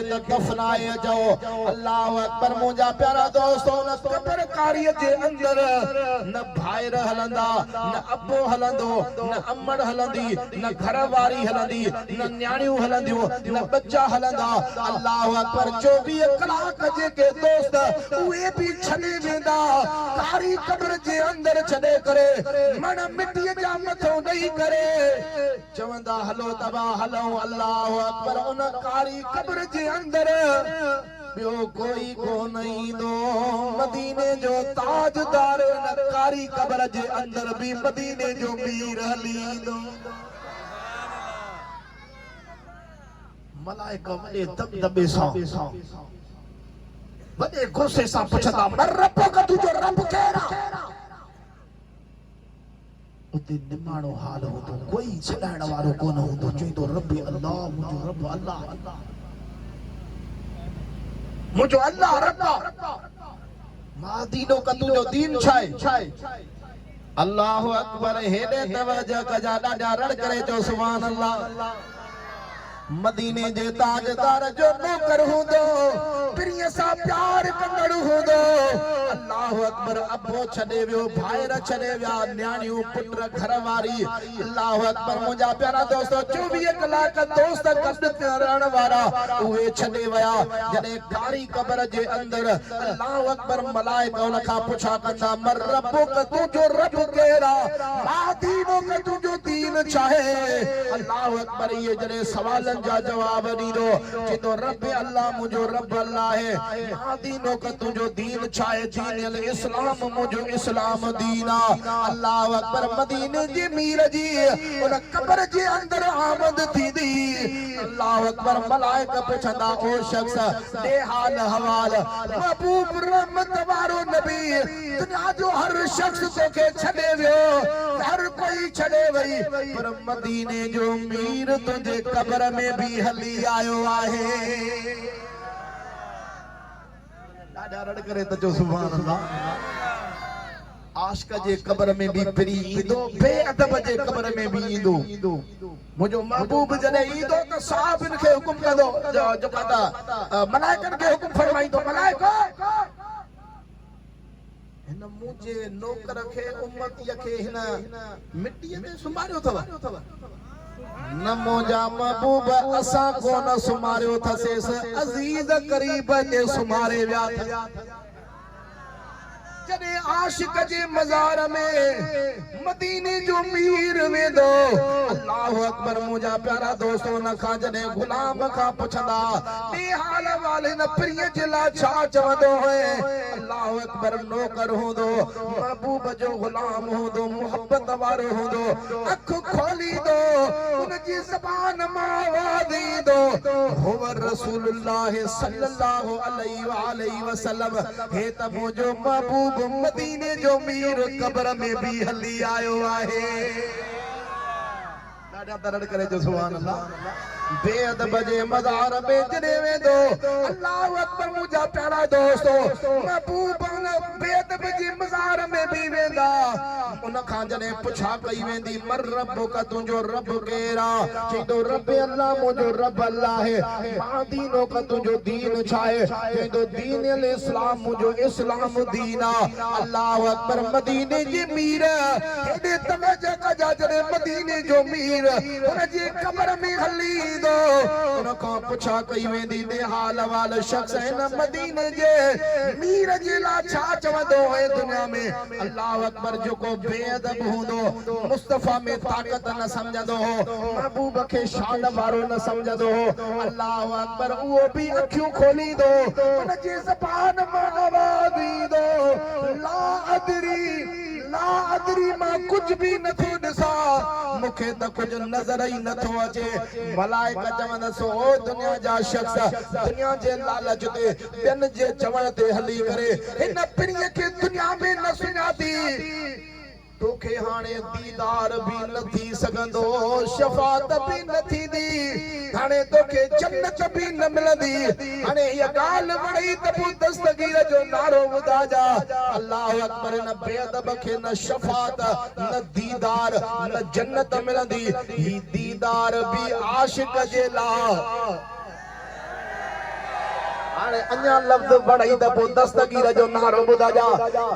त दफनाए जाओ। अल्लाह अकबर मुंहिंजा प्यारा दोस्तो न कब्र कारीअ जे अंदर न भाइर हलंदा न अबो हलंदो न अमड़ हलंदी न घरवारी हलंदी न न्याणियूं हलंदियूं न बच्चा हलंदा। अल्लाह अकबर 24 कलाक जेके दोस्त उहे भी छॾे वेंदा कारी कब्र जे अंदर छॾे करे मण मिटीअ जा मथो ॾेई करे चवंदा हलो तबा हलो। अल्लाह अकबर उन कारी कब्र जे अंदर ॿियो कोई कोन ईंदो। मदीने जो ताजदार न कारी कब्र जे अंदर भी मदीने जो मीर हली ईंदो। मलाइका वॾे दबदबे सां वॾे गुस्से सां पुछंदा मर रब का तुंहिंजो रब केरु आहे? उते निमाणो हाल हूंदो कोई छॾाइण वारो कोन हूंदो। चवंदो रब अल्लाह मुंहिंजो रब अल्लाह मुझो अल्लाह रब्बा मां दीनो का तुझो दीन छाए। अल्लाह अकबर हेॾे तवज्जो कजा ॾाढा रड़ करे चो सुभान अल्लाह। मदीने जे ताजदार जो नौकर हूंदो प्रिय सां प्यार कंदड़ हूंदो। अल्लाह अकबर अबो छॾे वियो भाइर छॾे विया न्याणियूं पुट घरवारी। अल्लाह अकबर मुंहिंजा प्यारा दोस्तो 24 कलाक दोस्त गॾु रहण वारा उहे छॾे विया। जॾहिं कारी कब्र जे अंदर अल्लाह अकबर मलाइका उन खां पुछा कंदा मर रब्बुक तुंहिंजो रब केरु आहे? मां दीनो का तुंहिंजो दीन छाहे? अल्लाह अकबर इहे जॾहिं सवालनि जा जवाब ॾींदो चवंदो रब अल्लाह मुंहिंजो रब अल्लाह है। मां दीनो का तुंहिंजो दीन छाहे? दीन इस्लाम मुंहिंजो इस्लाम दीन आहे। अल्लाह अकबर मदीने जे मीर जी उन कब्र जे अंदर आमद थींदी। अल्लाह अकबर मलाइका पुछंदा ओ शख्स दे हाल हवाल महबूब रहमत वारो नबी दुनिया जो हर शख्स तोखे छॾे वियो हर कोई छॾे वई पर मदीने जो मीर तुंहिंजे कब्र में भी हली आयो आहे। ॾाढा रड़ करे त चो सुभान अल्लाह। आशिक जे कब्र में भी फिरी ईंदो बेअदब जे कब्र में भी ईंदो। मुंहिंजो महबूब जॾहिं ईंदो त सहाबनि खे हुकुम कंदो जो कंदा मलाइकनि खे हुकुम फरमाईंदो मलाइको हिन मुंहिंजे नौकर खे उम्मतीअ खे हिन मिटीअ में सुम्हारियो अथव न मुंहिंजा महबूब असां कोन सुम्हारियो अथसेसि अज़ीज़ करीब ते सुम्हारे विया। जॾहिं आशिक जे मज़ार में मदीने जो मीर वेंदो अल्लाह अकबर मुंहिंजा प्यारा दोस्तो उन खां जॾहिं गुलाम खां पुछंदा ॿे हाल वाले न प्रिय जे लाइ छा चवंदो हुए? अल्लाह अकबर नौकर हूंदो महबूब जो गुलाम हूंदो मोहब्बत वारो हूंदो अख खोलींदो उनजी ज़बान मां आवाज़ ईंदो हुव रसूलुल्लाह सल्लल्लाहु अलैहि वसल्लम हे त मुंहिंजो महबूब मदीने जो मीर कब्र में भी हली आयो आहे। ॾाढा दरड़ करे जो सुभान अल्लाह। बेअदब जे मज़ार में जॾहिं वेंदो अल्लाह अकबर मुंहिंजा प्यारा दोस्तो महबूब बेअदब जे मज़ार में भी वेंदा उन खां जॾहिं पुछा कई वेंदी मर रब का तुंहिंजो रब केरु आहे? चवंदो रब अल्लाह मुंहिंजो रब अल्लाह है। मां दीनो का तुंहिंजो दीन छा आहे? चवंदो दीन अल इस्लाम मुंहिंजो इस्लाम दीन आहे। अल्लाह अकबर मदीने जे मीर हेॾे तवज्जो कजा जॾहिं मदीने जो मीर उनजे कब्र में हली ईंदो उन खां पुछा कई वेंदी दे हाल वाल शख्स हिन मदीने जे मीर जे लाइ छा चवंदो हुए दुनिया में? अल्लाह अकबर जेको बेअदब हूंदो मुस्तफा में ताक़त न समझंदो हो महबूब खे शान वारो न समझंदो हो अल्लाह अकबर उहो भी अखियूं खोलींदो उनजी ज़बान मां आवाज़ ईंदो ला अदरी मां कुछ भी नथो ॾिसां मूंखे त कुछ नज़र ई नथो अचे। मलाइका चवंदसि ओ दुनिया जा शख्स दुनिया जे लालच ते ॿियनि जे चवण ते हली करे हिन पिणीअ खे दुनिया में न सुञाती तोखे हाणे दीदार भी न थी सघंदो शफाअत भी न थींदी हाणे तोखे जन्नत भी न मिलंदी। हाणे इहा ॻाल्हि वणी त पोइ दस्तगीर जो नारो ॿुधाइजा अल्लाह अकबर न बेअदब खे न शफाअत न दीदार न जन्नत मिलंदी ही दीदार भी आशिक जे लाइ हाणे अन्या लफ्ज़ बढ़ाई त पोइ दस्तगीर जो नारो ॿुधा जा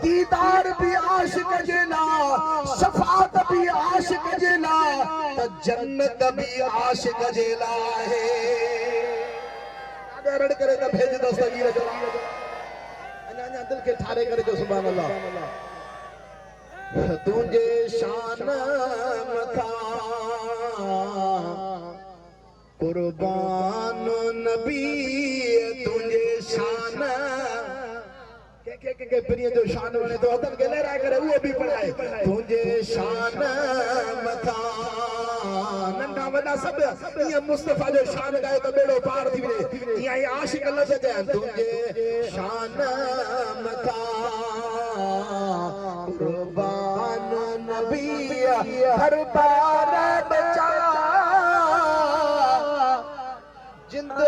दीदार भी आशिक जे लाइ शफाअत भी आशिक जे लाइ त जन्नत भी आशिक जे लाइ आहे ॾाढा रड़ करे त भेज दस्तगीर जो अन्या दिल खे ठारे करे जो सुभान अल्लाह तुझे शान मथा कुर्बान नबी तुझे शान के प्रिय जो शान वणे तो हथन के लहराए करे वो भी पढ़ाए तुझे शान मथा नंढा वॾा सब ये मुस्तफा जो शान गाए तो बेड़ो पार थी वे इया ही आशिक लफ़्ज़ चया तुझे शान मथा कुर्बान नबी हर बार बचा जिंद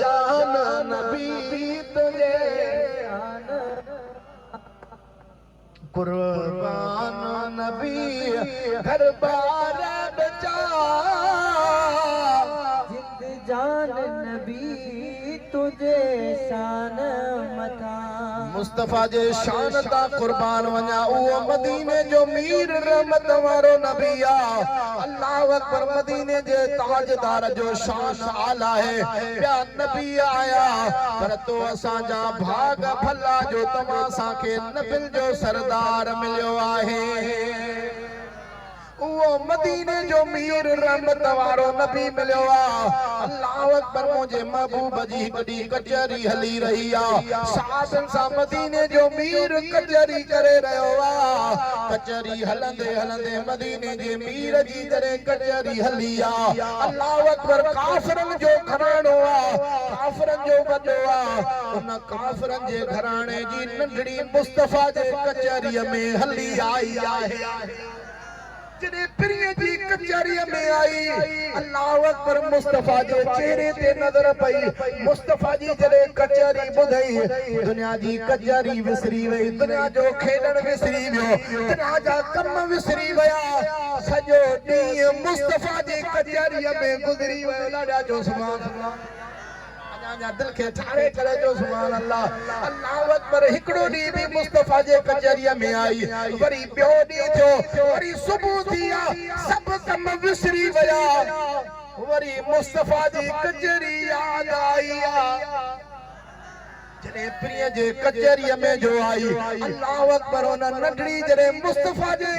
जान नबी तुझे कुर्बान नबी हर बार बचा जिंद जान नबी तुझे शान मथा मुस्तफा जे शान ता कुर्बान वञा उहो मदीने जो मीर रहमत वारो नबी आ अल्लाह अकबर मदीने जे ताजदार जो शान आला है ॿिया नबी आया पर तो असां जा भाग भला जो तव्हां असां खे नबिल जो सरदार मिलियो आहे वो मदीने जो मीर रहमत वारो नबी मिलियो आ अल्लाह अकबर मुझे महबूब जी कडी कचहरी हली रही आ साहबन सा मदीने जो मीर कचहरी करे रहो आ कचहरी हलंदे हलंदे मदीने जे मीर जी जरे कचहरी हली आ अल्लाह अकबर काफरन जो घराणो आ काफरन जो वॾो आ उन काफरन जे घराणे जी नंढड़ी मुस्तफा जे कचहरी में हली आई आहे जने प्रिय जी कचहरी में आई अल्लाह अकबर मुस्तफा जे चेहरे ते नजर पई मुस्तफा जी जरे कचहरी बुधई दुनिया जी कचहरी विसरी वई दुनिया जो खेडण विसरी वियो दुनिया जा कम विसरी वया सजो ॾींहुं मुस्तफा जी कचहरी में गुज़री वियो ॾाढा जो सुभान अल्लाह दिल के ठारे करे जो सुभान अल्लाह अल्लाह अकबर हिकड़ो डी भी मुस्तफा जे कचहरी में आई वरी ॿियो डी थियो वरी सुबह थिया सब कम विसरी वया वरी मुस्तफा जी कचहरी याद आई जने प्रिय जे कचहरी में जो आई अल्लाह अकबर उन नंढड़ी जने मुस्तफा जे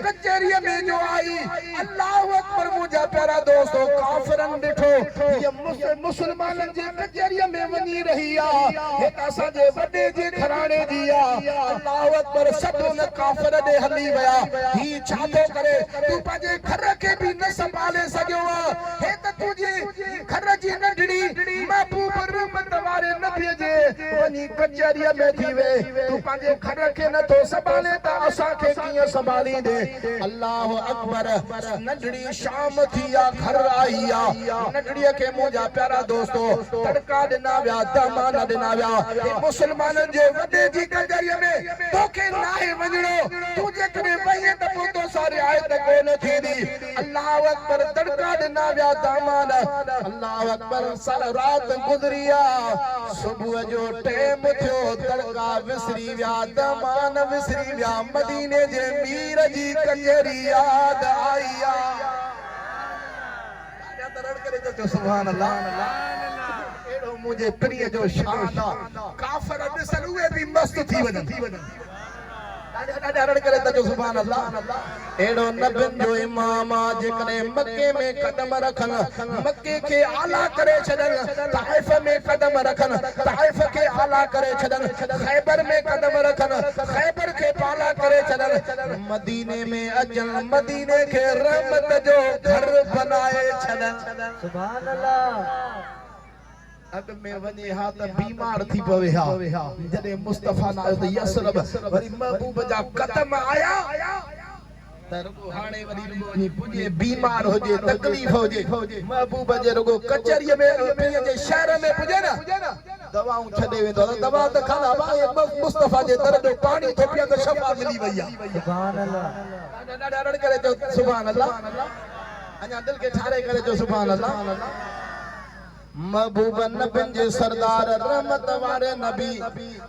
कचहरी में जो आई अल्लाह अकबर मुझा प्यारा दोस्तों काफरन दिठो ये मुसलमानन जे कचहरी में वनी रही आ हे असा जे वडे जे घराणे दी आ अल्लाह अकबर सब उन काफर दे हली वया ही छा थो करे तू पाजे घर के भी न संभाले सजो आ हे त तुझे घर जी नंढड़ी महबूब रहमत वारे नबी जे वनी कचहरी में थी वे तू पाजे घर के न तो संभाले त असा के किया संभाली दे अल्लाह अकबर नंढड़ी शाम थी आ घर आई आ नंढड़ी के मुझा प्यारा दोस्तों तड़का दिना व्या दामान दिना व्या मुसलमानन जे वडे जी कचहरी में तोखे नाहे वणो तू जे करे वई त पो तो सारे आयत कोन थीदी अल्लाह अकबर तड़का दिना व्या दामान अल्लाह अकबर सारा रात गुजरिया सुबह जो टेम थियो तड़का विसरी व्या दामान विसरी व्या मदीने जे मीर जी कचहरी याद आई आ रड़ करे तो सुभान अल्लाह एड़ो मुझे प्रिय जो शान काफर दिसन उहे भी मस्त थी वजन रड़ करे तो सुभान अल्लाह एड़ो नबिन जो इमाम जेकने मक्के में कदम रखन मक्के के आला करे छदन ताइफ में कदम रखन ताइफ के आला करे छदन खैबर में कदम रखन खैबर के पाला करे छदन मदीने में अजल मदीने के रहमत जो घर बनाए छदन सुभान अल्लाह अग में वने हा त बीमार थी पवे हा जने मुस्तफा ना त यसरब वरी महबूब जा कदम आया त रुगो हाणे वरी रुगो नी पुजे बीमार हो जे तकलीफ हो जे महबूब जे रुगो कचहरी में पिए जे शहर में पुजे ना दवाऊं छडे वेंदो दवा त खाना भाई मुस्तफा जे दर जो पानी तो पिया त शफा मिली वई सुभान अल्लाह ॾाढा रड़ करे तो सुभान अल्लाह अन्या दिल के ठारे करे जो सुभान अल्लाह महबूब नबियुनि जे सरदार रहमत वारे नबी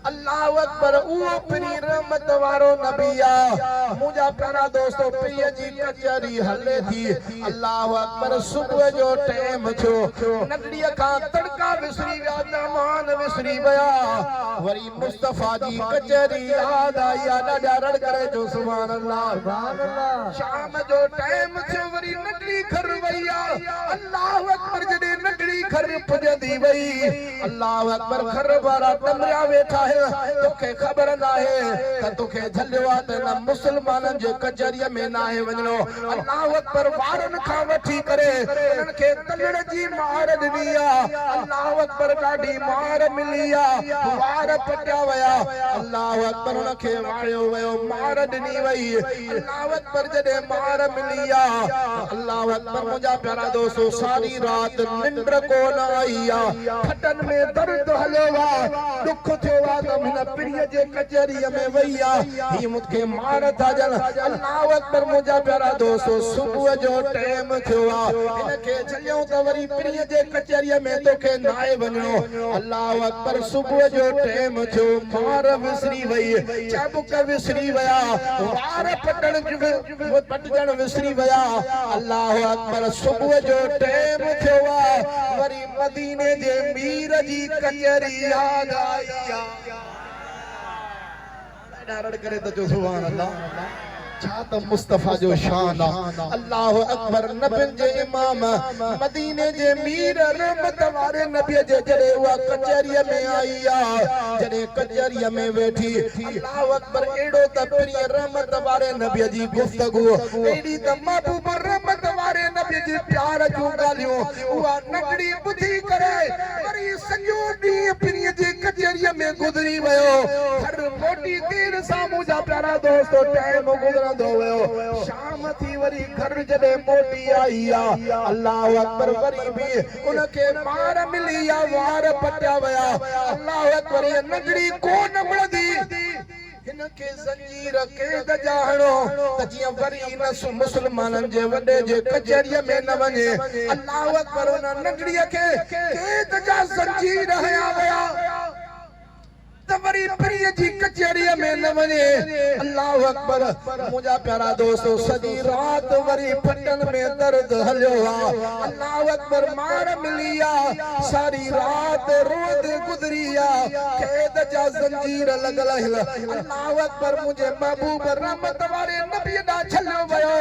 अल्लाह अकबर उहो पिरी रहमत वारो नबी आ मुंहिंजा प्यारा दोस्तो पीअ जी कचहरी हले थी अल्लाह अकबर सुबुह जो टाइम थियो नगड़ीअ खां तड़का विसरी विया दमान विसरी विया वरी मुस्तफा जी कचहरी याद आई ॾाढा रड़ करे जो सुभान अल्लाह सुभान अल्लाह शाम जो टाइम थियो वरी नगड़ी घर वई अल्लाह अकबर जॾहिं नगड़ी घर पुजंदी वई अल्लाह अकबर घर वारा टमरिया वेठा है तोखे ख़बर नाहे त तोखे झलियो आहे त न मुस्लमाननि जे कचहरीअ में नाहे वञणो अल्लाह अकबर वारनि खां वठी करे उन्हनि खे तलड़ जी मार ॾिनी आहे अल्लाह अकबर ॾाढी मार मिली आहे वार पटिया विया अल्लाह अकबर उनखे वारियो वियो मार ॾिनी वई अल्लाह अकबर जॾहिं मार मिली आहे अल्लाह अकबर मुंहिंजा प्यारा दोस्तो सारी रात निंड कोन आई आहे फटन में दर्द हलियो आहे दुख थियो आहे त हिन पीरीअ जे कचहरीअ में वई आहे ही मूंखे मार था ॾियनि अल्लाह अकबर मुंहिंजा प्यारा दोस्तो सुबुह जो टाइम थियो आहे हिनखे छॾियऊं त वरी पीरीअ जे कचहरीअ में तोखे नाहे वञणो अल्लाह अकबर सुबुह जो टाइम थियो मार विसरी वई चाबुक विसरी विया वार पटजण विसरी विया अल्लाह अकबर सुबुह जो टाइम थियो आहे वरी मदीने जे मीर जी कचहरी याद आई रड़ करे त जो सुभान अल्लाह छा त मुस्तफा जो शान आहे अल्लाह अकबर नबियुनि जे इमाम मदीने जे मीर रहमत वारे नबी जे जॾहिं उहा कचहरीअ में आई आहे जॾहिं कचहरीअ में वेठी अल्लाह अकबर एड़ो त प्रिय रहमत वारे नबी जी गुफ्तगू एड़ी त महबूब रहमत वारे नबी जी प्यार जूं ॻाल्हियूं उहा नगड़ी ॿुधी करे वरी सॼो ॾींहुं प्रिय जे कचहरीअ में गुज़री वियो घर मोटी देर सां मुंहिंजा प्यारा दोस्तो टाइम गुज़रंदो वियो शाम थी वरी घर जॾहिं मोटी आई आहे अल्लाह अकबर वरी बि उनखे मार मिली आहे वार पटिया विया अल्लाह अकबर ये नगड़ी कोन मिलंदी हिनखे ज़ंजीर कैद जा हणो त जीअं वरी न मुस्लमाननि जे वॾे जे कचहरीअ में न वञे अल्लाह अकबर उन नगड़ीअ खे कैद जा ज़ंजीर हया विया तवरी प्रिय जी कचहरीअ में न वञे अल्लाह अकबर मुंहिंजा प्यारा दोस्तो सॼी रात वरी फटन में दर्द हलियो आहे अल्लाह अकबर मार मिली आहे सारी रात रोद गुज़री आहे कैद जा ज़ंजीर लॻल आहिनि अल्लाह अकबर मुंहिंजे महबूब रहमत वारे नबी ॾांहुं छलियो वियो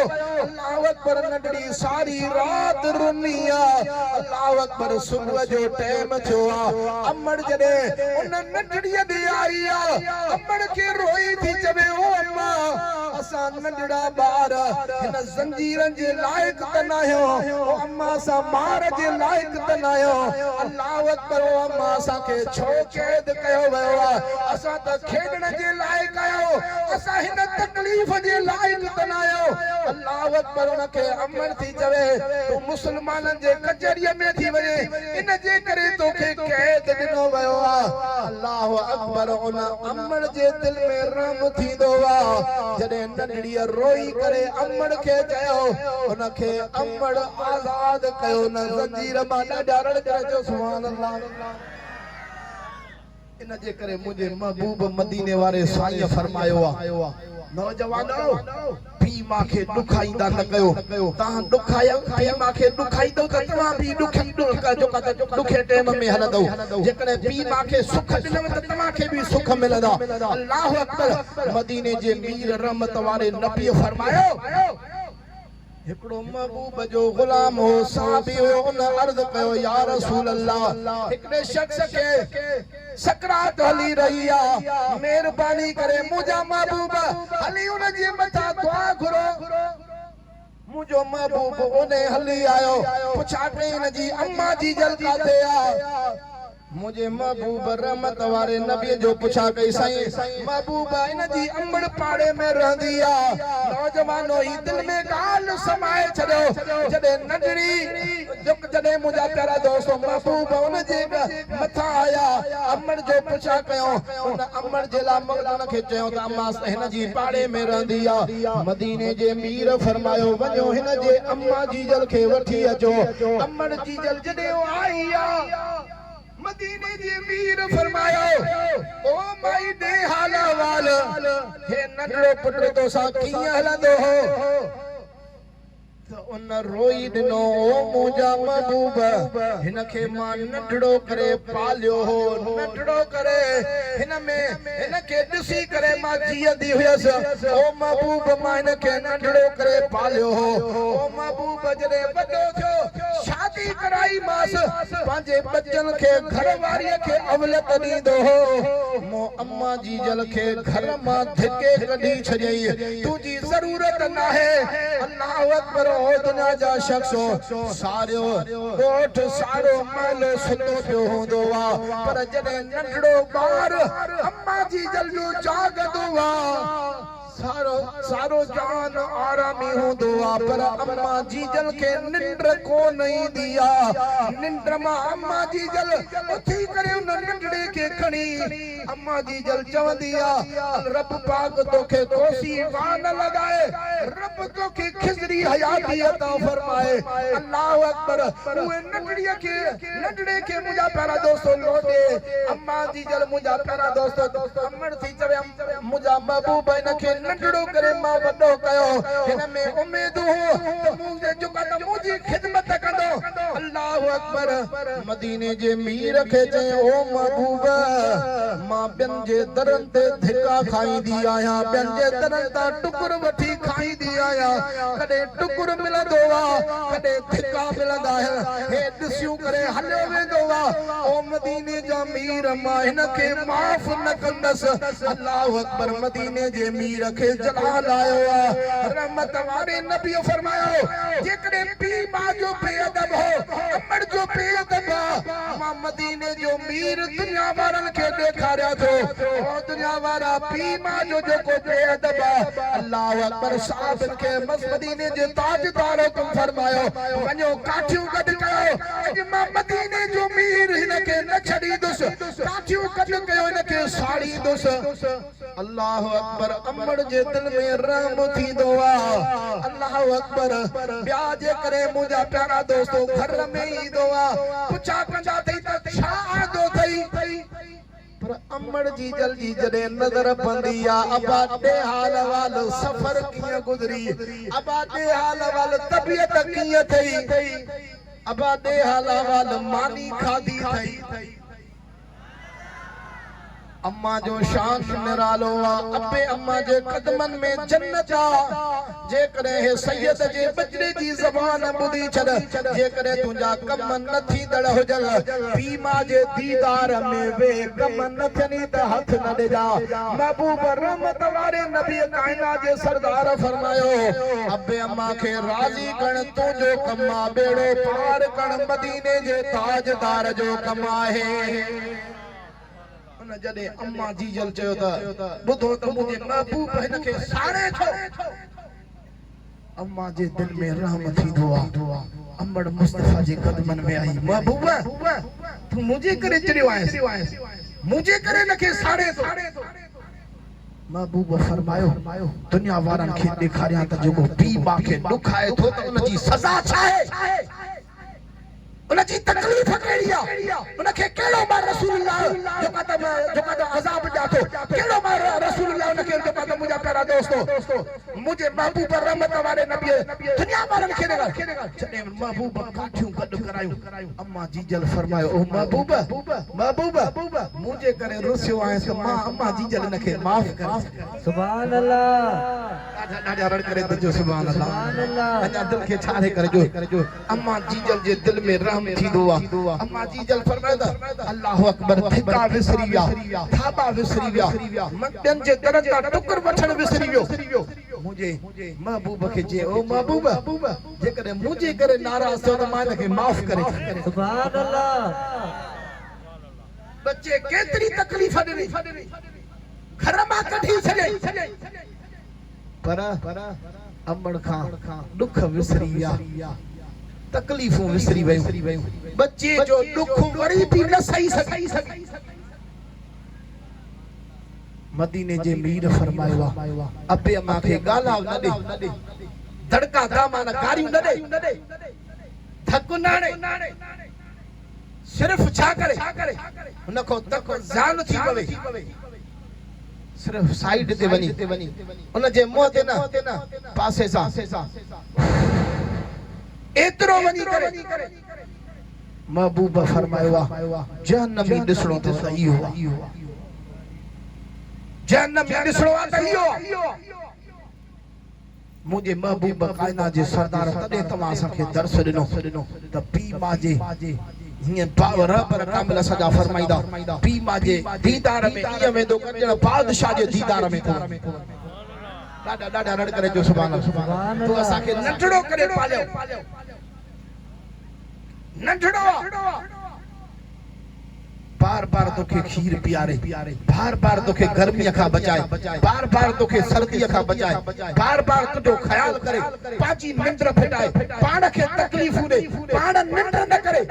अल्लाह अकबर नगड़ी सारी रात रुनी आहे अल्लाह अकबर सुबुह जो टाइम थियो आहे अमड़ जॾहिं उन नगड़ीअ आई अमड़ के रोई थी चवे ओ अम्मा असा नंढड़ा बार हिन ज़ंजीरन जे लायक त न आहियो ओ अम्मा असा मार जे लायक त न आहियो अल्लाह अकबर ओ अम्मा असा के छो कैद कयो वियो आहे असा त खेडण जे लायक आहियो असा हिन तकलीफ़ जे लायक त न आहियो अल्लाह अकबर उनखे अमड़ थी चवे तू मुस्लमाननि जे कचहरीअ में थी वञे इन जे करे तोखे कैद ॾिनो वियो आहे अल्लाह अकबर उन अमड़ जे दिल में रहम थींदो आहे जॾहिं नंढड़ीअ रोई करे अमड़ खे चयो उनखे अमड़ आज़ाद कयो न ज़ंजीर मां ॾाढा रड़ करे जो सुभान अल्लाह इन जे करे मुंहिंजे महबूब मदीने वारे साईं फरमायो आहे नौजवानो पी मांखे ॾुखाईंदा न कयो तव्हां ॾुखाया पी मांखे ॾुखाईंदो त तव्हां बि ॾुखे टाइम में हलंदो जेकॾहिं पी मांखे सुख ॾिनव त तव्हांखे बि सुख मिलंदा अल्लाह अकबर मदीने जे मीर रहमत वारे नबी फरमायो हिकड़ो महबूब जो गुलाम हो साहबी हो उन अर्ज़ कयो या रसूल अल्लाह हिकड़े शख्स के सकरात हली रही आहे मेहरबानी करे मुंहिंजा महबूब हली उन जे मथां दुआ घुरो मुंहिंजो महबूब ओने हली आयो पुछा कई हिन जी अम्मा जी जल काथे आहे मुझे महबूब रहमत वारे नबी जो पुछा कई साईं महबूब इन जी अमड़ पाड़े में रहंदी आ नौजवानो ही दिल में गाल समाए छड़ो जडे नगरी जडे मुझा प्यारा दोस्तों महबूब उन जे मथा आया अमन जो पुछा कयो उन अमन जे ला मगदन खे चयो त अम्मा हिन जी पाड़े में रहंदी आ मदीने जे मीर फरमायो वञो हिन जे अम्मा जीजल खे वठी अचो अमन जीजल जॾहिं आई आ मदीने जे मीर फरमायो ओ माई दे हाला वाल हे नंढड़ो पुट तो सा कीअं हलंदो हो त उन रोई ॾिनो ओ मुंहिंजा महबूब हिन खे मां नंढड़ो करे पालियो हो नंढड़ो करे हिन खे ॾिसी करे मां जीअंदी हुयसि ओ महबूब मां हिन खे नंढड़ो करे पालियो हो ओ महबूब जॾहिं वॾो थियो शादी कराई मास पंहिंजे बच्चन खे घर वारीअ खे अवलत ॾींदो हो मो अम्मा जी जल खे घर मां धिके कढी छॾियई तुंहिंजी ज़रूरत नाहे अल्लाह अकबर ओ दुनिया जा शख्सो सारो कोठ सारो महल सुतो पियो हूंदो आ पर जॾहिं नंढड़ो ॿार अम्मा जी जल जो जागंदो आ सारो जान आरामी हूंदो आ पर अम्मा जी जल खे निंड कोन ईंदी आ निंड मां अम्मा जी जल उथी करे उन नंढड़े खे खणी अम्मा जी जल चवंदी आ रब पाक तोखे कोसी वान लॻाए रब तोखे खिज़री हयाती अता फरमाए अल्लाह अकबर उहे नंढड़ीअ खे नंढड़े खे मुंहिंजा प्यारा दोस्तो लोटे अम्मा जी जल मुंहिंजा प्यारा दोस्तो अमर थी चवे मुंहिंजा महबूब हिन खे नंढड़ो करे मां वॾो कयो हिन में उम्मीद हो त मुंहिंजे जेका त मुंहिंजी खिदमत कंदो अल्लाह अकबर मदीने जे मीर खे चए ओ महबूब मां ॿियनि जे दरनि ते धिका खाईंदी आहियां ॿियनि जे दरनि तां टुकुर वठी खाईंदी आहियां कॾहिं टुकुर मिलंदो आहे कॾहिं धिका मिलंदा आहिनि हे ॾिसियूं करे हलियो वेंदो आहे ओ मदीने जा मीर मां हिन खे माफ़ न कंदसि अल्लाह अकबर मदीने जे मीर खे जलाल आयो आ रहमत वारे नबी फरमायो जेकॾहिं पीउ मां जो बेअदब हो अमर जो बेअदब मां मदीने जो मीर दुनिया वारनि खे ॾेखारिया थो ओ दुनिया वारा पीउ मां जो जेको बेअदब अल्लाह अकबर साहिबन खे मदीने जे ताजदार हुकुम फरमायो वञो काठियूं गॾु कयो अॼु मां मदीने जो मीर हिन खे न छॾींदुसि काठियूं गॾु कयो हिन खे साड़ींदुसि अल्लाह अकबर अमर जे दिल में रहम थींदो आ अल्लाह अकबर ॿिया जे करे मुंहिंजा प्यारा दोस्तो घर में ईंदो आ पुछा कंदा अथई त छा आंदो अथई पर अमर जी जल जी जॾहिं नज़र पवंदी आ अबादे हाल वाल सफ़र कीअं गुज़री अबादे हाल वाल तबियत कीअं थई अबादे हाल वाल मानी खाधी थई अम्मा जो शान निरालो आ अबे अम्मा जे कदमन में जन्नत आ जेकरे हे सैयद जे बजरे जी ज़बान बुधी छड़ जेकरे तुंजा कम न थी दड़ हुजल पी मां जे दीदार में वे कम न थनी त हथ न ॾेजा महबूब रहमत वारे नबी कायनात जे सरदार फरमायो अबे अम्मा खे राज़ी करण तुंजो कम आ बेड़ो पार करण मदीने जे ताजदार जो कम आहे जॾहिं अम्मा जी जल चयो त ॿुधो त मुंहिंजे महबूब हिन खे साड़े थो अम्मा जे दिल में रहम थींदो आहे अमर मुस्तफा जे कदमन में आई महबूब तू मुंहिंजे करे चढ़ियो आहीं मुंहिंजे करे हिन खे साड़े थो महबूब फरमायो दुनिया वारनि खे ॾेखारियां त जेको पीउ मां खे ॾुख आहे थो त उन जी सज़ा छा आहे उन जी तकलीफ़ कहिड़ी आहे उन खे कहिड़ो मां रसूलुल्लाह जेका त अज़ाब ॾियाथो कहिड़ो मां रसूलुल्लाह उन खे जेका त मुंहिंजा प्यारा दोस्तो मुंहिंजे महबूब रहमत वारे नबी दुनिया वारनि खे जॾहिं महबूब काठियूं गॾु करायूं अम्मा जी जल फरमायो ओ महबूब मुंहिंजे करे रुसियो आहे त मां अम्मा जी जल हिन खे माफ़ कर सुभान अल्लाह ॾाढा रड़ करे दजो सुभान अल्लाह अञा दिल खे छाड़े करे जो अम्मा जी जल जे दिल में रहम थींदो आहे अम्मा जी जल फरमायो अल्लाह अकबर थिका विसरी विया थाबा विसरी विया ॿियनि जे दरनि तां टुकुर वठण विसरी वियो मुंहिंजे महबूब खे चए ओ महबूब जेकॾहिं मुंहिंजे करे नाराज़ थियो त मां हिन खे माफ़ करे सुभान अल्लाह बच्चे केतिरी तकलीफ़ ॾिनी घर मां कढी छॾे पर अमड़ खां दुख विसरी विया तकलीफ़ूं विसरी वयूं बच्चे जो दुख वरी भी न सही सके मदीने जे मीर फरमायो अबे अम्मा खे गालाव न दे धड़का दामान गारियूं न दे धक न आणे सिर्फ छा करे उनको तक जान थी पवे सिर्फ साइड ते वनी उन जे मुंह ते न पासे सा एतरो वनी करे महबूब फरमायो जहन्नमी दिसणो तो सही हो जहन्नमी दिसणो आ सही हो मुझे महबूब कायनात जे सरदार तदे तमा सके दर्श दिनो त पी माजे हिय पावर पर कामिल सजा फरमाईदा पी माजे दीदार में इय में दो कंजण बादशाह जे दीदार में तो डाडा रड़ करे जो सुभान अल्लाह तो असा के नंढड़ो करे पालियो नंढड़ो बार बार तोखे खीर पियारे बार बार तोखे गर्मी खा बचाए बार बार तोखे सर्दी खा बचाए बार बार तुझो ख्याल करे पाची निंद्र फिटाए पाण के तकलीफ दे पाण निंद्र न करे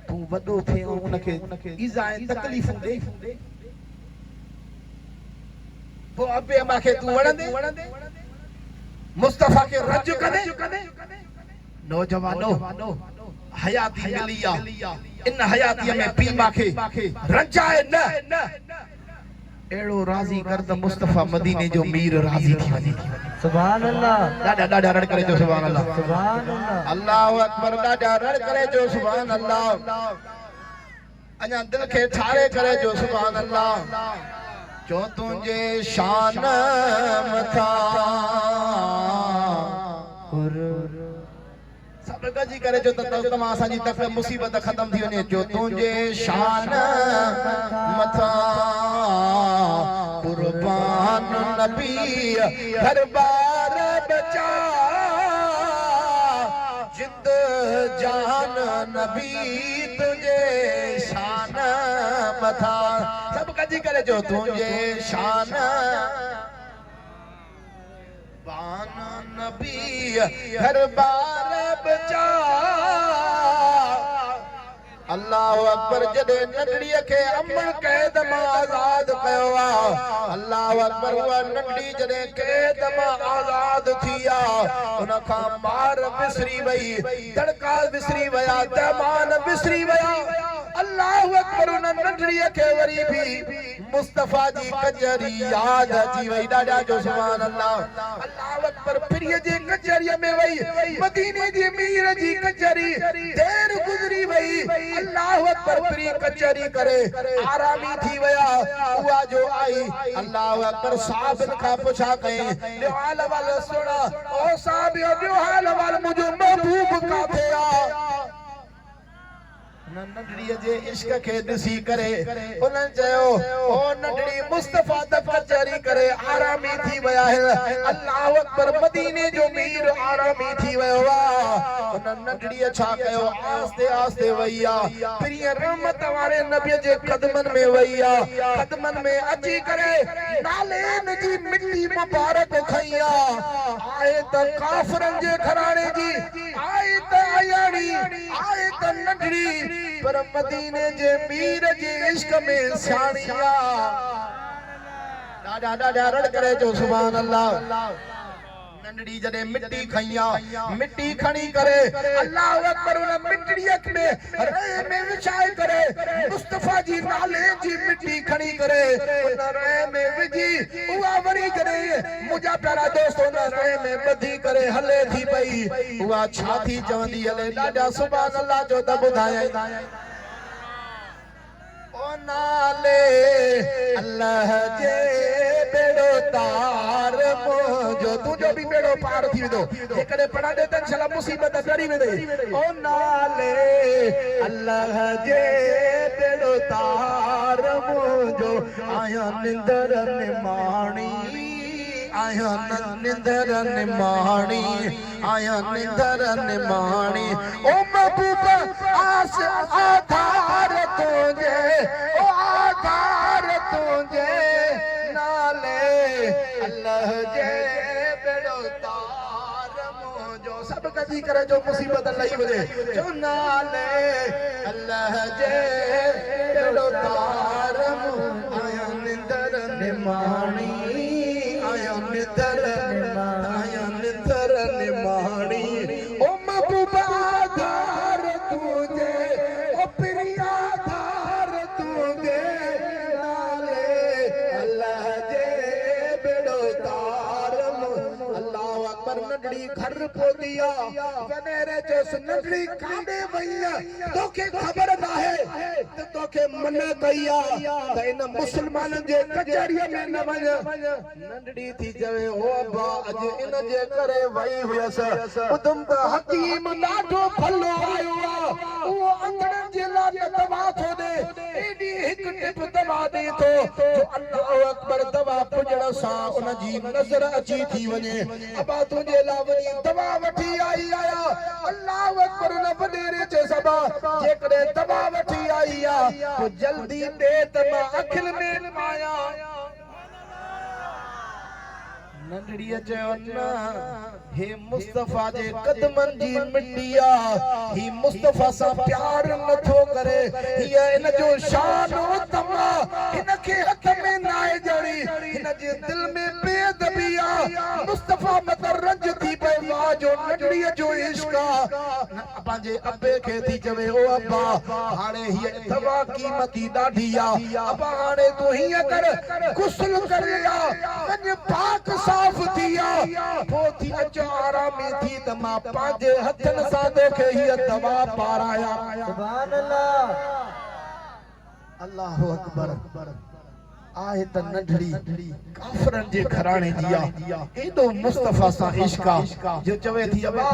तू वडो थे उनके ईजा तकलीफ दे वो अबे अमा के तू वणंदे मुस्तफा के रज कदे नौजवानो हयाती मिलिया इन हयाती में पी माखे रजाए न एड़ो राजी कर द मुस्तफा मदीने जो मीर राजी थी वनी सुभान अल्लाह डाडा रड़ करे जो सुभान अल्लाह सुभान अल्लाह अल्लाहु अकबर डाडा रड़ करे जो सुभान अल्लाह अना दिल के ठारे करे जो सुभान अल्लाह जो तुझे शान मथा सब गजी करे जो तमा असा जी तक मुसीबत खत्म थी वने जो तुझे शान मथा कुर्बान नबी हर बार बचा जिंद जान नबी तुझे शान मथा सब गजी करे जो तुझे शान बान नबी हर बार बचा अल्लाह अकबर जदे नंढड़ी के अमन कैद मां आजाद कयो अल्लाह अकबर हुआ नंढड़ी जदे कैद मां आजाद थिया उन का मार विसरी वई धड़का विसरी वया दमान विसरी वया अल्लाह अकबर उन नंढड़ी के वरी भी मुस्तफा जी कजरी याद अची वई डाडा जो सुभान अल्लाह अल्लाह अकबर फिर जे कचरिया में वई मदीने जी मीर जी कचरी देर गुजरी वई अल्लाह अकबर फिर कचरी करे आरामी थी वया हुआ जो आई अल्लाह अकबर साहब का पूछा कहीं जो हाल वाला सुना ओ साहब जो हाल वाला मुझे महबूब का थे नंढड़ी जे इश्क के दिसी करे उन चयो ओ नंढड़ी मुस्तफा द कचरी करे आरामी थी वया है अल्लाह अकबर मदीने जो मीर आरामी थी वया उन नंढड़ी छा कयो आस्ते आस्ते वया प्रिय रहमत वाले नबी जे कदमन में वया कदमन में अची करे नालेन जी मिट्टी मुबारक खैया आए त काफरन जे घराणे जी आए त आयाड़ी आए त नंढड़ी पर मदीने जे मीर जे इश्क में सानिया डाडा रड़ करे जो सुभान अल्लाह नंढड़ी जदे मिट्टी खैया मिट्टी खणी करे अल्लाह अकबर उन मिट्टी में रे में विछाए करे मुस्तफा जी नाले जी मिट्टी खणी करे उन रे में विजी हुआ वरी जदे मुजा प्यारा दोस्त उन रे में बधी करे हले थी पई हुआ छाती चवंदी हले डाडा सुभान अल्लाह जो त बुधाए ओ नाले अल्लाह जे बेड़ो तार जो तुझो भी बेड़ो पार थी दो एकड़े पढ़ा दे तन सला मुसीबत डरी में दे ओ नाले अल्लाह जे बेड़ो तार जो आया निंदर निमाणी आया निंदर निमाणी आया निंदर निमाणी ओ महबूब आस आधार तुझे ओ आधार तुझे नाले अल्लाह जे बेड़ो तार जो सब कदी करे जो मुसीबत लई वजे जो नाले अल्लाह जे बेड़ो तार आया निंदर निमाणी नंढड़ी घर पोदिया वनेरे जो नंढड़ी काडे वईया तोखे खबर नाहे त तोखे मन कईया त इन मुसलमानन जे कचहरीअ में न वञ नंढड़ी थी चवे ओ अब्बा अज इन जे करे वई हुयस उदम त हकीम ॾाढो भलो आयो आ वो अंधड़न जे लाइ दवा थो दे एडी हिक टिप दवा दे तो जो अल्लाह अकबर दवा पुजण सां उन जी नज़र अची थी वञे अबा तुंहिंजे लाइ वञी दवा वठी आई आया अल्लाह अकबर उन वॾेरे जे सबा जेकॾहिं दवा वठी आई आ तो जल्दी दे त मां अखियुनि में माया नंढड़ीअ चयो न हे मुस्तफा जे कदमनि जी मिट्टी आ ही मुस्तफा सां प्यार नथो करे हीअ इन जो शान तमा हिन खे हथ में नाहे जड़ी हिन जे दिल में बेअदबी आ मुस्तफा मत रंज थी पए वाह जो नंढड़ीअ जो इश्क आ पंहिंजे अबे खे थी चवे ओ अब्बा हाणे हीअ दवा क़ीमती ॾाढी आ अब्बा हाणे तूं हीअं कर गुस्ल करे आ वञ पाक साफ़ थी आ पोइ थी अचो आरामी थी त मां पंहिंजे हथनि सां तोखे हीअ दवा पाराया सुभान अल्लाह अल्लाहु अकबर आहे त नंढड़ी काफ़रनि जे घराणे जी आ एॾो मुस्तफा सां इश्क आ जो चवे थी अबा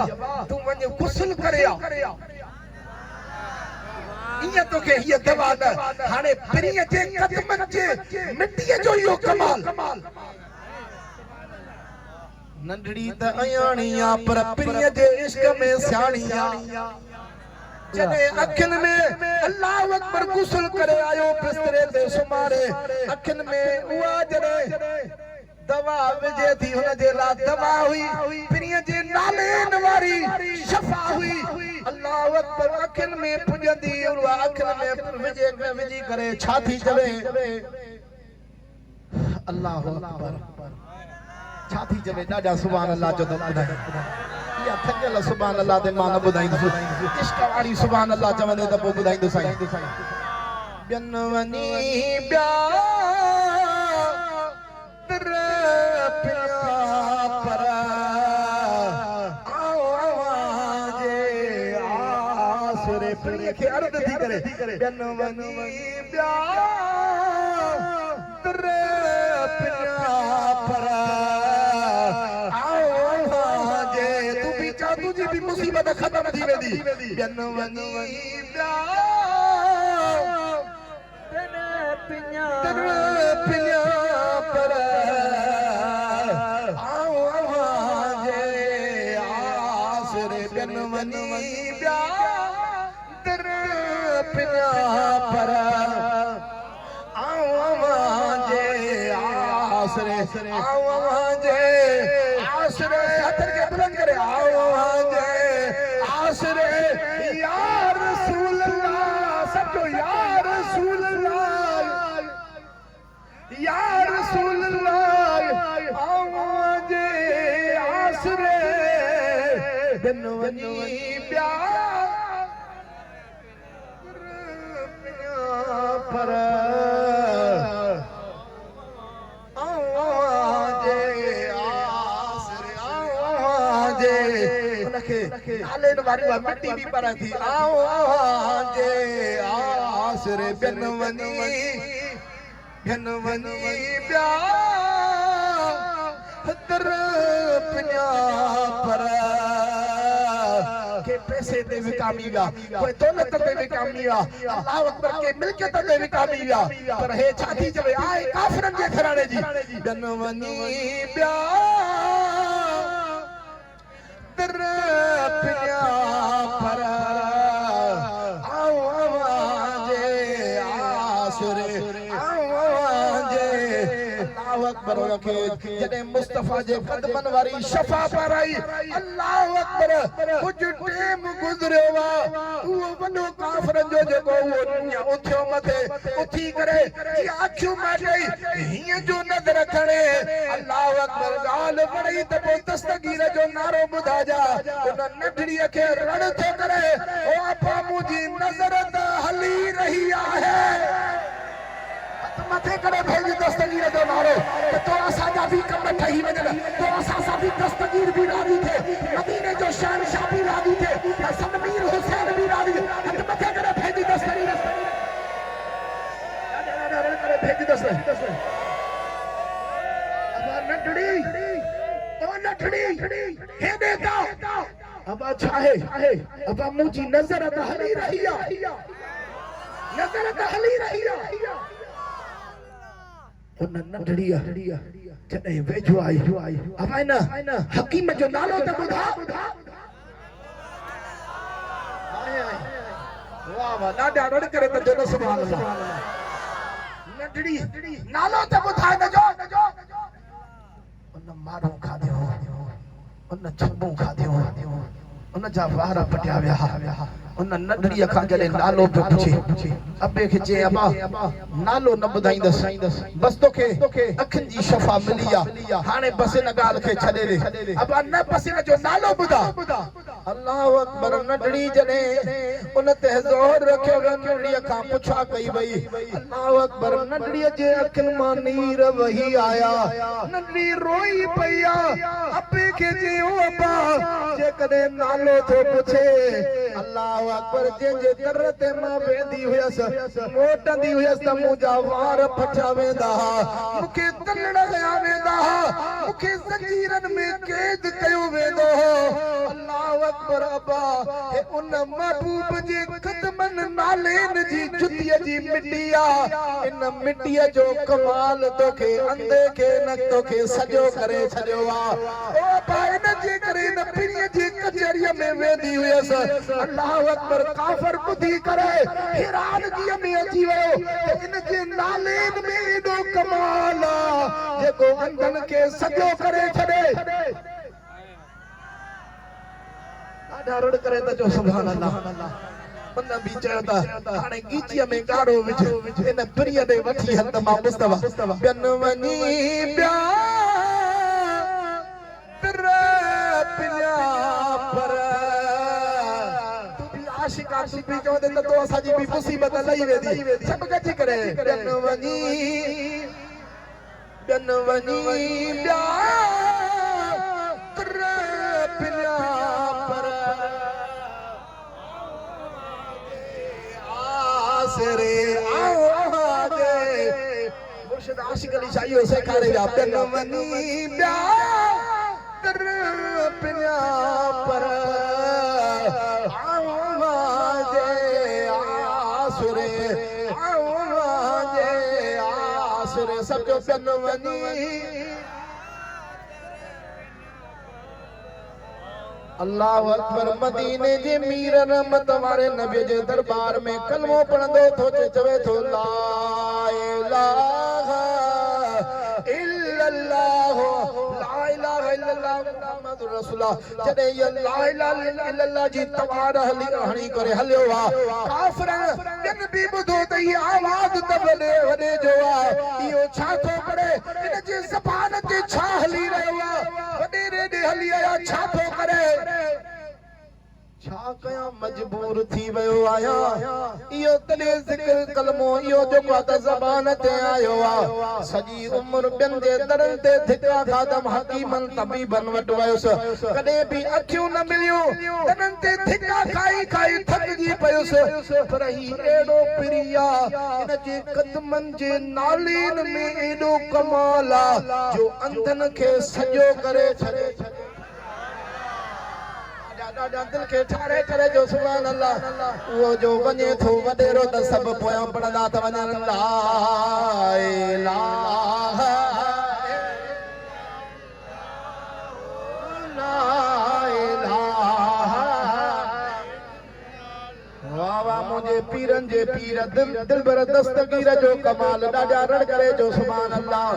तूं वञ गुस्ल करे आ इया तोखे हीअ दवा न हाणे पिरीअ जे कदमनि जे मिटीअ जो इहो कमाल नंढड़ी त अयाणी आ पर पिरीअ जे इश्क में सियाणी आ जॾहिं अखियुनि में अल्लाह अकबर गुस्ल करे आयो बिस्तरे ते सुमारे अखियुनि में उहा जॾहिं दवा विझे थी हुन जे लाइ दवा हुई पिरीअ जे नाले वारी शफा हुई अल्लाह अकबर अखियुनि में पुॼंदी उहा अखियुनि में विझी करे छा थी चवे अल्लाह अकबर छा थी चवे ॾाढा सुभान अल्लाह जो त ॿुधाए या थकियल सुभान अल्लाह ते मां न ॿुधाईंदुसि इश्क वारी सुभान अल्लाह चवंदे त पोइ ॿुधाईंदुसि साईं ॿियनि वञी ॿिया पर जे आसरे पिरीअ खे अर्ज़ थी करे ॿियनि वञी ॿिया तुझी मुसीबत खत्म थी वेंदी ॿियनि वञी ॿिया पिया पर जे आसरे ॿियनि वञी ॿिया पिया पर जे आसरे आसरे हथनि खे बुलंद करे आसरे या रसूल अल्लाह सचो या रसूल अल्लाह या रसूल अल्लाह जे आसरे बिन वञी ॿिया पर नालेन वारी मिट्टी भी पर थी आओ जे आसरे बिन वनी ॿिया दर पिया पर के पैसे ते विकामी विया कोई दौलत ते विकामी विया अल्लाह अकबर के मिल्कियत ते विकामी विया पर हे छा थी चवे आहे काफ़िरनि जे घराणे जी बिन वनी ॿिया पिया पर जे आसरे अकबर जॾहिं मुस्तफा जे कदमनि वारी शफा पाराई अल्लाह अकबर कुझु टाइम गुज़रियो उहो वॾो काफ़िरनि जो जेको उहो उथियो मथे उथी करे अखियूं माटई हीअं जो नज़र खणे अल्लाह अकबर ॻाल्हि वणी त पोइ दस्तगीर जो नारो ॿुधाइजा उन नंढड़ीअ खे रण थो करे ओ आपा मुंहिंजी नज़र त हली रही आहे मथे करे भेज दस्तगीर जो नारो तो असांजा भी कम ठही वञनि तो असां सां भी दस्तगीर भी राज़ी थे मदीने जो शहंशाह भी राज़ी थे सनमीर हुसैन भी राज़ी हथ मथे करे भेज दस्तगीर भेज दस्तगीर अब नंढड़ी ओ नंढड़ी हेॾे का अब छाहे अब मुंहिंजी नज़र त हली रही आहे नज़र त हली रही आहे उन नंढड़ीअ जॾहिं वेझो आई अब न हकीम जो नालो त ॿुधा वाह वाह ॾाढा रड़ करे त जन सुभान अल्लाह नंढड़ी नालो त ॿुधा न जो उन मारो खाधो उन छंबू खाधो उन जा वार पटिया विया उन नंढड़ीअ खां जॾहिं नालो पियो पुछे अबे खे चए अबा नालो न ॿुधाईंदसि बस तोखे अखियुनि जी शफ़ा मिली आहे हाणे बस इन ॻाल्हि खे छॾे ॾे अबा न बस इन जो नालो ॿुधा अल्लाह अकबर नंढड़ी जॾहिं उन ते ज़ोर रखियो नंढड़ीअ खां पुछा कई वई अल्लाह अकबर नंढड़ीअ जे अखियुनि मां नीर वही आया नंढड़ी रोई पई आहे अबे खे चयो अबा जेकॾहिं नालो थो पुछे अल्लाह अकबर जे दर ते मां वेंदी हुयसि मोटंदी हुयसि त मुंहिंजा वार फटिया वेंदा मूंखे तलड़ कया वेंदा मूंखे ज़ंजीरनि में क़ैद कयो वेंदो अल्लाह अकबर अबा हे उन महबूब जे क़दमनि नालेनि जी जुतीअ जी मिटी आहे इन मिटीअ जो कमाल तोखे अंधे खे न तोखे सॼो करे छॾियो आहे ओ अबा इन जे करे इन पिणीअ जी कचहरीअ में वेंदी हुयसि अल्लाह अकबर काफ़र ॿुधी करे हैरानगीअ में अची वियो इन जे नालेनि में एॾो कमाल आहे जेको अंधनि खे सॼो करे छॾे ॾाढा रड़ करे त जो सुभान अल्लाह उन बि चयो त हाणे गीचीअ में ॻाढ़ो विझ इन पिणीअ ॾे वठी हल त मां मुस्तफा ॿियनि वञी ॿिया पर आशिका तू भी चवंदे त तो असांजी भी मुसीबत लही वेंदी सभु गॾिजी करे ॿियनि वञी ॿिया पर आसरे आवाज़े मुर्शिद आशिक अली शाह इहो सेखारे विया ॿियनि वञी ॿिया पर सब जो ॿियनि वञी अल्लाह अकबर मदीने जे मीर रहमत वारे नबी जे दरबार में कलमो पढ़ंदो थो चवे थो ला इलाहा इल्लल्लाह ला इलाहा इल्लल्लाह मुहम्मदुर रसूलुल्लाह जॾहिं इहा ला इलाहा इल्लल्लाह जी तवार हणी करे हलियो आहे काफ़िर ॿियनि बि ॿुधो त इहा आवाज़ त वॾे जो आहे इहो छा थो करे इन जे ज़बान ते छा हली रहियो आहे वॾेरे ॾे हली आया छा थो करे छा कयां मजबूर थी वियो आहियां इहो तॾहिं ज़िक्र कलमो इहो जेको आहे त ज़बान ते आयो आहे सॼी उमिरि ॿियनि जे दरनि ते धिका खाधम हकीमनि तबीबनि वटि वियुसि कॾहिं बि अखियूं न मिलियूं दरनि ते धिका खाई थकिजी पियुसि पर ही अहिड़ो पिरी आहे इन जे क़दमनि जे नालीनि में एॾो कमाल आहे जो अंधनि खे सॼो करे छॾे ॾाढा दिल खे ठारे करे जो सुभान अल्लाह उहो जो वञे थो वॾेरो त सभु पोयां पढ़ंदा त वञनि ला इलाहा वाह वाह मुंहिंजे पीरनि जे पीर दिलबर दस्तगीर जो कमाल ॾाढा रड़ करे जो सुभान अल्लाह